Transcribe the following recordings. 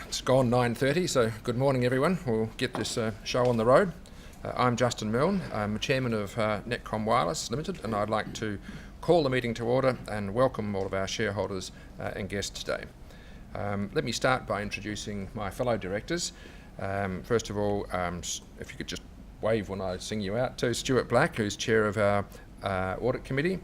It's gone 9:30, so good morning everyone. We'll get this show on the road. I'm Justin Milne. I'm Chairman of NetComm Wireless Limited, and I'd like to call the meeting to order and welcome all of our shareholders and guests today. Let me start by introducing my fellow directors. First of all, if you could just wave when I sing you out, to Stuart Black, who's Chair of our Audit Committee,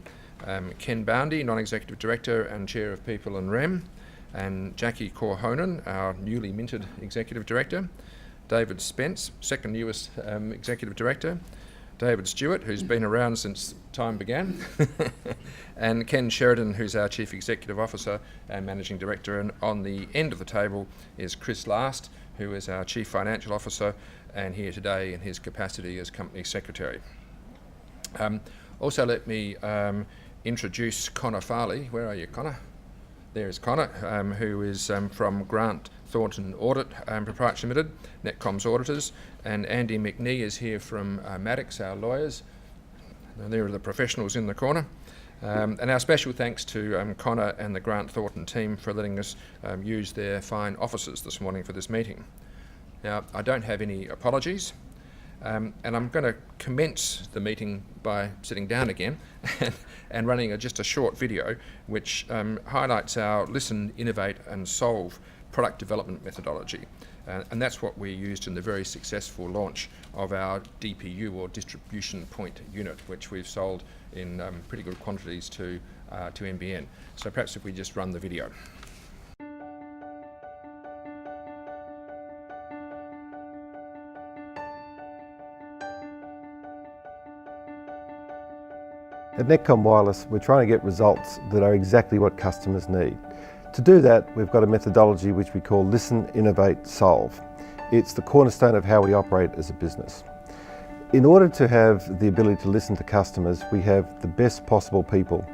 Ken Boundy, Non-Executive Director and Chair of People and Rem, and Jackie Korhonen, our newly minted Executive Director, David Spence, second newest Executive Director, David Stewart, who's been around since time began, and Ken Sheridan, who's our Chief Executive Officer and Managing Director. And on the end of the table is Chris Last, who is our Chief Financial Officer and here today in his capacity as Company Secretary. Also let me introduce Connor Farley. Where are you, Connor? There's Connor, who is from Grant Thornton Audit Proprietary Limited, NetComm's auditors, and Andy McNee is here from Maddox, our lawyers. And there are the professionals in the corner. And our special thanks to Connor and the Grant Thornton team for letting us use their fine offices this morning for this meeting. Now, I don't have any apologies. And I'm going to commence the meeting by sitting down again and running just a short video which highlights our listen, innovate and solve product development methodology. And that's what we used in the very successful launch of our DPU, or distribution point unit, which we've sold in pretty good quantities to NBN. So perhaps if we just run the video. At NetComm Wireless, we're trying to get results that are exactly what customers need. To do that, we've got a methodology which we call Listen, Innovate, Solve. It's the cornerstone of how we operate as a business. In order to have the ability to listen to customers, we have the best possible people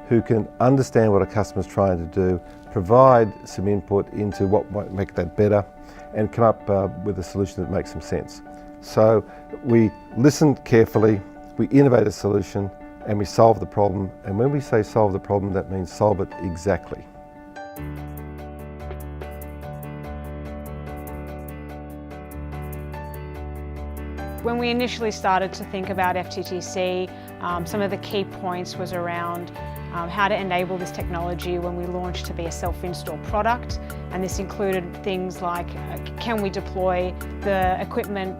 who can understand what a customer's trying to do, provide some input into what might make that better, and come up with a solution that makes some sense. So we listen carefully, we innovate a solution, and we solve the problem. And when we say solve the problem, that means solve it exactly. When we initially started to think about FTTC, some of the key points was around how to enable this technology when we launched to be a self-install product. And this included things like, can we deploy the equipment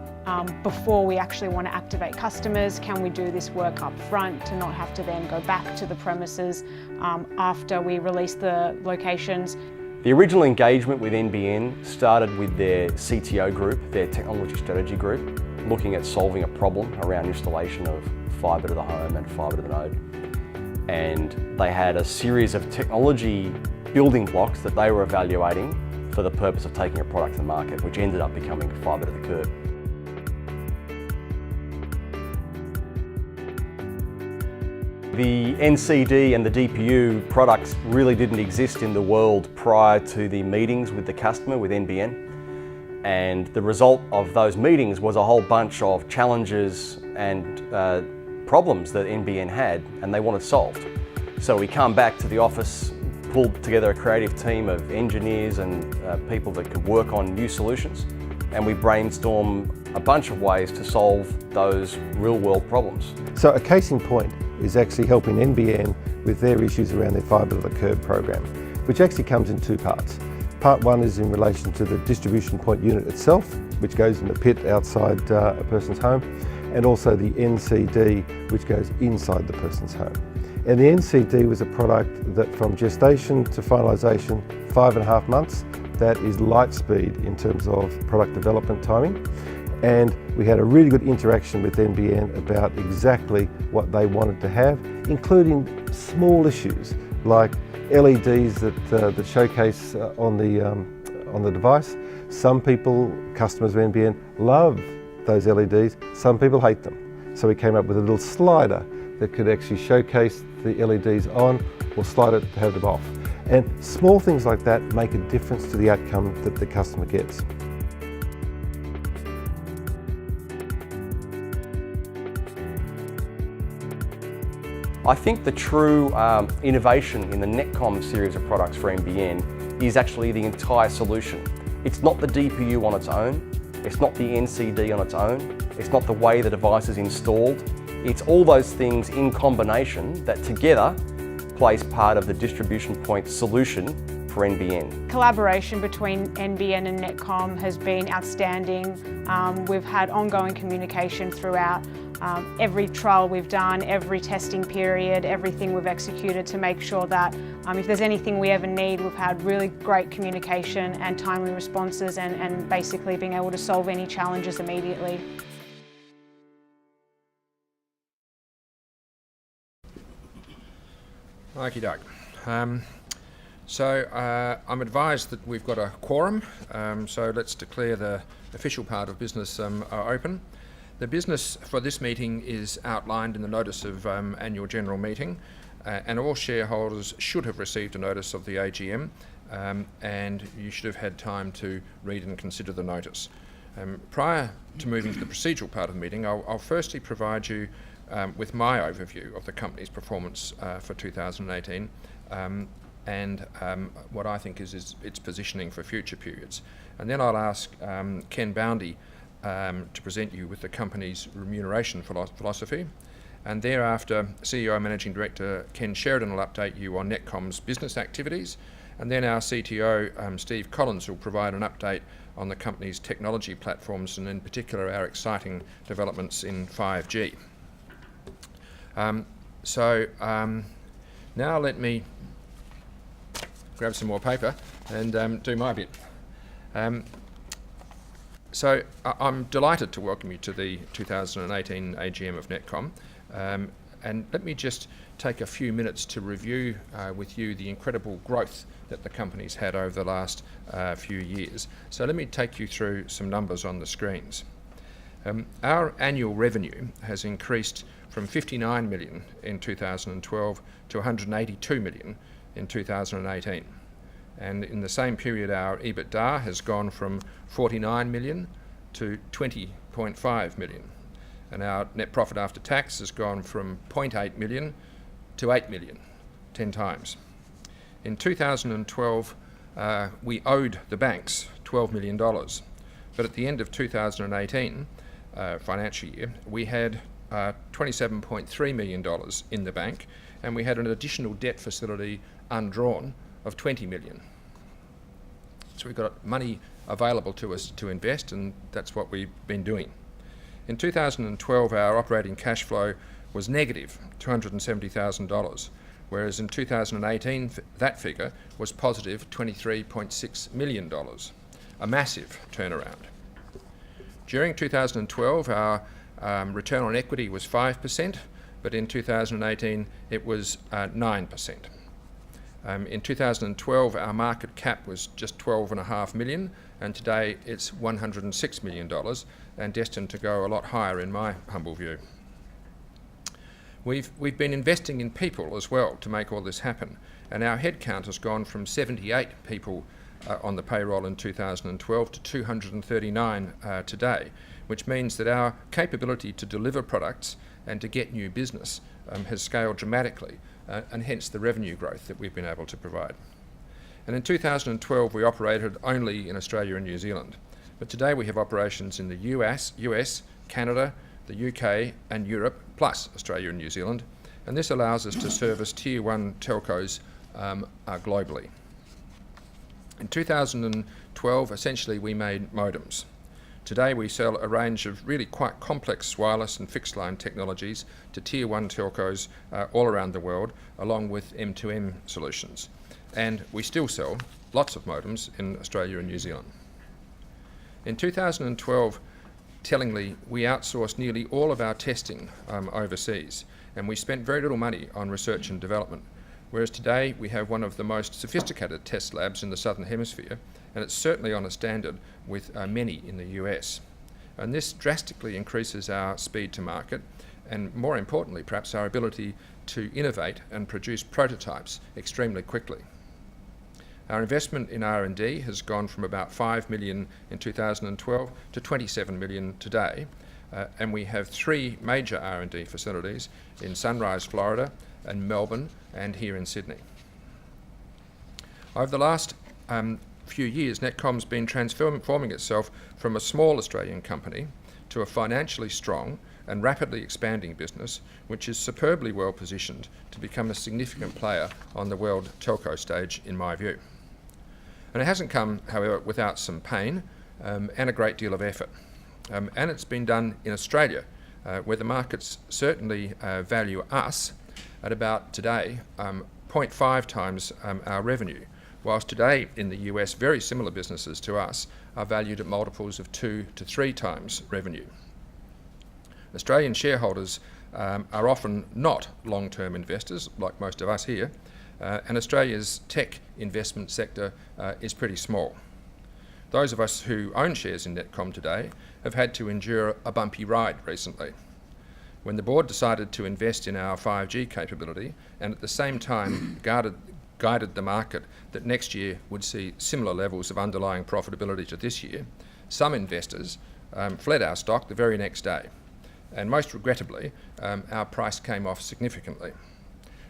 before we actually want to activate customers? Can we do this work up front to not have to then go back to the premises after we release the locations? The original engagement with NBN started with their CTO group, their technology strategy group, looking at solving a problem around installation of fibre to the home and fibre to the node. And they had a series of technology building blocks that they were evaluating for the purpose of taking a product to the market, which ended up becoming fibre to the curb. The NCD and the DPU products really didn't exist in the world prior to the meetings with the customer, with NBN. And the result of those meetings was a whole bunch of challenges and problems that NBN had and they wanted solved. So we come back to the office, pulled together a creative team of engineers and people that could work on new solutions, and we brainstorm a bunch of ways to solve those real-world problems. So a case in point is actually helping NBN with their issues around their fibre to the curb program, which actually comes in two parts. Part one is in relation to the distribution point unit itself, which goes in the pit outside a person's home, and also the NCD, which goes inside the person's home. And the NCD was a product that from gestation to finalisation, 5.5 months, that is light speed in terms of product development timing. And we had a really good interaction with NBN about exactly what they wanted to have, including small issues like LEDs that showcase on the device. Some people, customers of NBN, love those LEDs. Some people hate them. So we came up with a little slider that could actually showcase the LEDs on or slide it to have them off. And small things like that make a difference to the outcome that the customer gets. I think the true innovation in the NetComm series of products for NBN is actually the entire solution. It's not the DPU on its own, it's not the NCD on its own, it's not the way the device is installed. It's all those things in combination that together plays part of the distribution point solution for NBN. Collaboration between NBN and NetComm has been outstanding. We've had ongoing communication throughout every trial we've done, every testing period, everything we've executed to make sure that if there's anything we ever need, we've had really great communication and timely responses and basically being able to solve any challenges immediately. Okie doke. I'm advised that we've got a quorum, so let's declare the official part of business open. The business for this meeting is outlined in the notice of annual general meeting, and all shareholders should have received a notice of the AGM, and you should have had time to read and consider the notice. Prior to moving to the procedural part of the meeting, I'll firstly provide you with my overview of the company's performance for 2018 and what I think is its positioning for future periods. And then I'll ask Ken Boundy to present you with the company's remuneration philosophy. And thereafter, CEO and Managing Director Ken Sheridan will update you on NetComm's business activities. And then our CTO, Steve Collins, will provide an update on the company's technology platforms and in particular our exciting developments in 5G. Now let me grab some more paper and do my bit. So I'm delighted to welcome you to the 2018 AGM of NetComm, and let me just take a few minutes to review with you the incredible growth that the company's had over the last few years. So let me take you through some numbers on the screens. Our annual revenue has increased from 59 million in 2012 to 182 million in 2018. And in the same period, our EBITDA has gone from 49 million to 20.5 million. And our net profit after tax has gone from 0.8 million to 8 million, 10 times. In 2012, we owed the banks $12 million. But at the end of 2018 financial year, we had $27.3 million in the bank, and we had an additional debt facility undrawn of 20 million. So we've got money available to us to invest, and that's what we've been doing. In 2012, our operating cash flow was negative $270,000, whereas in 2018, that figure was positive $23.6 million, a massive turnaround. During 2012, our return on equity was 5%, but in 2018, it was 9%. In 2012, our market cap was just $12.5 million, and today it's $106 million, and destined to go a lot higher in my humble view. We've been investing in people as well to make all this happen, and our headcount has gone from 78 people on the payroll in 2012 to 239 today, which means that our capability to deliver products and to get new business has scaled dramatically, and hence the revenue growth that we've been able to provide. And in 2012, we operated only in Australia and New Zealand, but today we have operations in the US, Canada, the UK and Europe, plus Australia and New Zealand, and this allows us to service Tier 1 telcos globally. In 2012, essentially we made modems. Today we sell a range of really quite complex wireless and fixed line technologies to Tier 1 telcos all around the world, along with M2M solutions. And we still sell lots of modems in Australia and New Zealand. In 2012, tellingly, we outsourced nearly all of our testing overseas, and we spent very little money on research and development, whereas today we have one of the most sophisticated test labs in the Southern Hemisphere, and it's certainly on a standard with many in the US. And this drastically increases our speed to market, and more importantly, perhaps our ability to innovate and produce prototypes extremely quickly. Our investment in R&D has gone from about 5 million in 2012 to 27 million today, and we have 3 major R&D facilities in Sunrise, Florida, and Melbourne, and here in Sydney. Over the last few years, NetComm's been transforming itself from a small Australian company to a financially strong and rapidly expanding business, which is superbly well positioned to become a significant player on the world telco stage, in my view. And it hasn't come, however, without some pain and a great deal of effort. And it's been done in Australia, where the markets certainly value us at about today 0.5 times our revenue, whilst today in the US very similar businesses to us are valued at multiples of 2 to 3 times revenue. Australian shareholders are often not long-term investors like most of us here, and Australia's tech investment sector is pretty small. Those of us who own shares in NetComm today have had to endure a bumpy ride recently. When the board decided to invest in our 5G capability and at the same time guided the market that next year would see similar levels of underlying profitability to this year, some investors fled our stock the very next day. And most regrettably, our price came off significantly.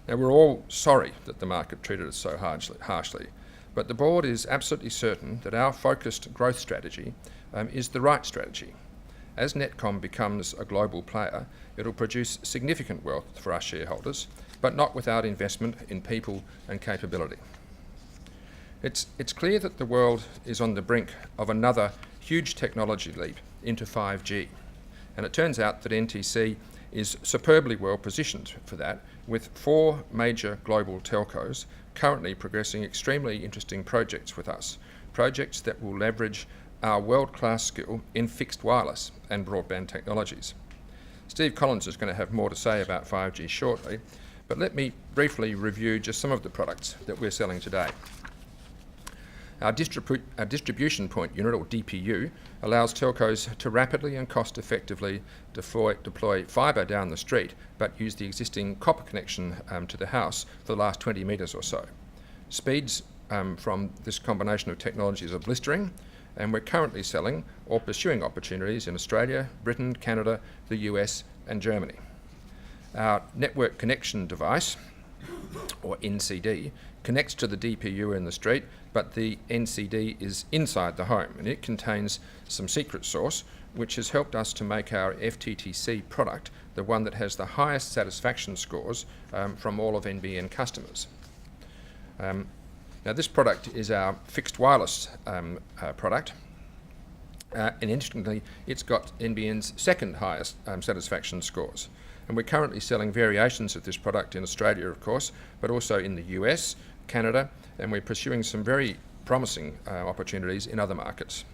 Now, we're all sorry that the market treated us so harshly, but the board is absolutely certain that our focused growth strategy is the right strategy. As NetComm becomes a global player, it'll produce significant wealth for our shareholders, but not without investment in people and capability. It's clear that the world is on the brink of another huge technology leap into 5G. And it turns out that NTC is superbly well positioned for that, with 4 major global telcos currently progressing extremely interesting projects with us, projects that will leverage our world-class skill in fixed wireless and broadband technologies. Steve Collins is going to have more to say about 5G shortly, but let me briefly review just some of the products that we're selling today. Our distribution point unit, or DPU, allows telcos to rapidly and cost-effectively deploy fibre down the street, but use the existing copper connection to the house for the last 20 metres or so. Speeds from this combination of technologies are blistering, and we're currently selling or pursuing opportunities in Australia, Britain, Canada, the US and Germany. Our network connection device, or NCD, connects to the DPU in the street, but the NCD is inside the home, and it contains some secret sauce which has helped us to make our FTTC product the one that has the highest satisfaction scores from all of NBN customers. Now, this product is our fixed wireless product, and interestingly, it's got NBN's second highest satisfaction scores. And we're currently selling variations of this product in Australia, of course, but also in the US, Canada, and we're pursuing some very promising opportunities in other markets.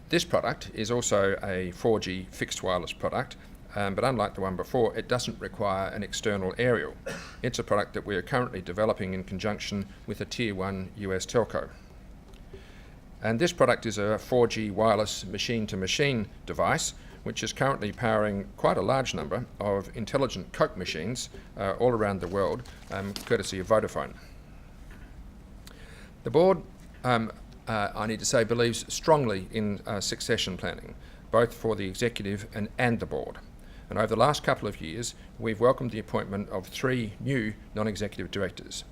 This product is also a 4G fixed wireless product, but unlike the one before, it doesn't require an external aerial. It's a product that we are currently developing in conjunction with a Tier 1 US telco. And this product is a 4G wireless machine-to-machine device, which is currently powering quite a large number of intelligent Coke machines all around the world, courtesy of Vodafone. The board, I need to say, believes strongly in succession planning, both for the executive and the board. And over the last couple of years, we've welcomed the appointment of 3 new non-executive directors.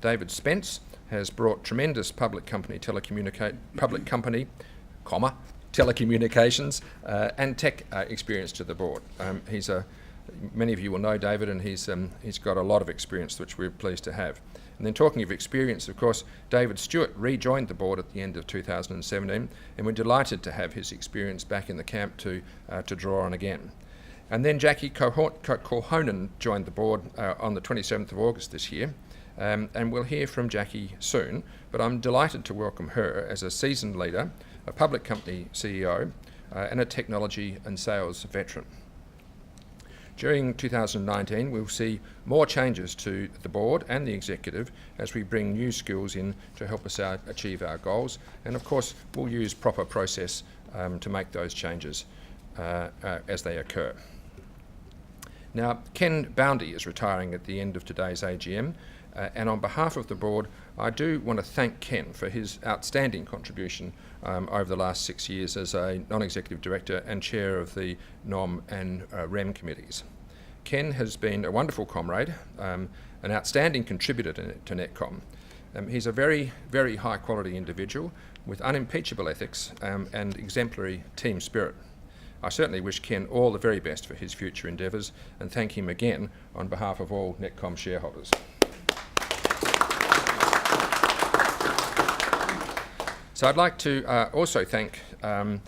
David Spence has brought tremendous public company telecommunications and tech experience to the board. Many of you will know David, and he's got a lot of experience which we're pleased to have. And then talking of experience, of course, David Stewart rejoined the board at the end of 2017, and we're delighted to have his experience back in the camp to draw on again. And then Jackie Colhonen joined the board on the 27th of August this year, and we'll hear from Jackie soon, but I'm delighted to welcome her as a seasoned leader, a public company CEO, and a technology and sales veteran. During 2019, we'll see more changes to the board and the executive as we bring new skills in to help us achieve our goals, and of course we'll use proper process to make those changes as they occur. Now, Ken Boundy is retiring at the end of today's AGM, and on behalf of the board, I do want to thank Ken for his outstanding contribution over the last 6 years as a non-executive director and chair of the NOM and REM committees. Ken has been a wonderful comrade, an outstanding contributor to NetComm, He's a very, very high quality individual with unimpeachable ethics and exemplary team spirit. I certainly wish Ken all the very best for his future endeavours and thank him again on behalf of all NetComm shareholders. So I'd like to also thank our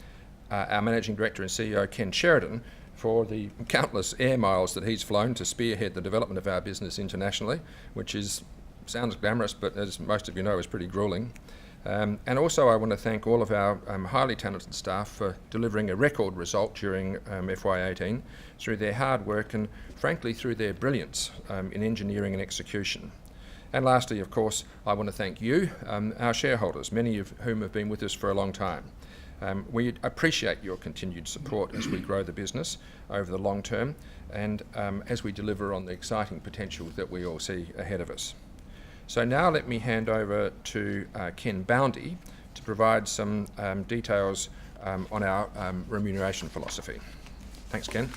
Managing Director and CEO Ken Sheridan for the countless air miles that he's flown to spearhead the development of our business internationally, which sounds glamorous, but as most of you know, is pretty gruelling. And also I want to thank all of our highly talented staff for delivering a record result during FY18 through their hard work and frankly through their brilliance in engineering and execution. And lastly, of course, I want to thank you, our shareholders, many of whom have been with us for a long time. We appreciate your continued support as we grow the business over the long term and as we deliver on the exciting potential that we all see ahead of us. So now let me hand over to Ken Boundy to provide some details on our remuneration philosophy. Thanks, Ken.